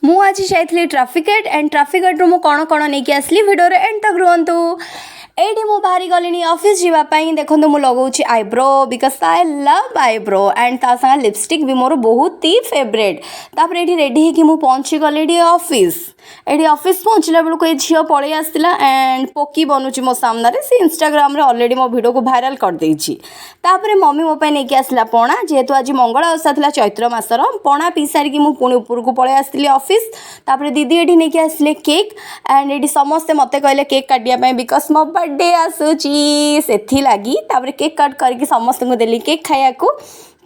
मु आज जाइली ट्राफिकेट एंड ट्राफिकेट रु कौन कौन नहीं आसली भिडियो एंड तक रुहतु। एटी मु बाहरी गली ऑफिस जावाई देखो मुझे लगाऊँ eyebrow because I love eyebrow and ता साथ लिपस्टिक भी मोर बहुत ही फेवरेट। तापर ये रेडी होगी पहुँची गली ऑफिस। ये ऑफिस पहुँचला बेलू ये झील पलि आसला एंड पोकी बनुची मो सामने से इंस्टाग्राम ऑलरेडी मो वीडियो को भाइराल कर देछि। तापर मम्मी मो नहीं आसला पणा जेहेतु आज मंगल ओषा था चैत्र मासर पणा पी सारिकी मुझे पुणी ऊपर को पलि आसली ऑफिस। तापर दीदी ये नहीं आसले केक एंड ये समस्ते मत कहले केक काटिया बिकज मो बर्थडे आसूची से लगी। तापर केक कट करके समस्त को देली केक खाया को।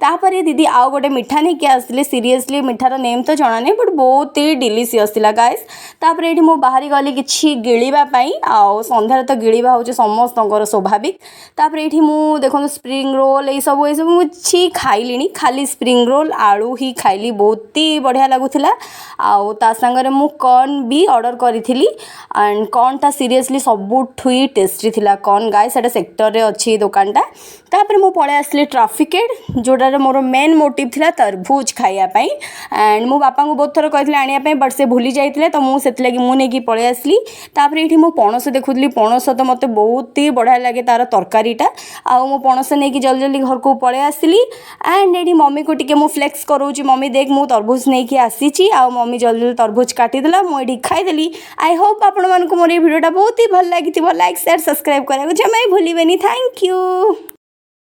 तापर दीदी आउ गोटे मिठा नहीं कि आसले सीरियसली मिठार नेम तो जना नहीं बट बहुत ही डिलीशियस थिला गाइस। तापर ये मु बाहरी गली कि गिड़ापी आउ सन्धार तो गिड़ा हूँ समस्त स्वाभाविक। तापर ये मु देखो स्प्रिंग रोल ये सब मुझे खाइली खाली स्प्रिंग रोल आलू ही खाइली बहुत ही बढ़िया लगुला। आउ ता सांगरे मु कॉर्न भी ऑर्डर करी एंड कॉर्न टा सीरियसली सबुठ ही टेस्टी थिला कॉर्न गाइस सेटा सेक्टर रे अच्छी दुकानटा। तापर मु पळे आसली ट्राफिकेट जोटा मोर मेन मोटिव थिला तरबूज खाइयापी एंड मो बापा को बहुत थर कहते आने बट से भूली जाते तो मुझे नहीं पलि आसली। तापर ये मो पणस देखुली पणस तो मत बहुत ही बढ़िया लगे तार तरकारीटा आउ मो पणस नहीं जल्दी जल्दी घर को पलि आसली। एंड ये मम्मी को टिके मु फ्लेक्स करूँ मम्मी देख मु तरबूज नहीं आसी आउ मम्मी जल्दी जल्दी तरबूज काटिदेला मुझे खाईदेली। आई होप आपण मोर ये वीडियोटा बहुत ही भल लगी लाइक शेयर सब्सक्राइब करा जमा भूलें। Thank you.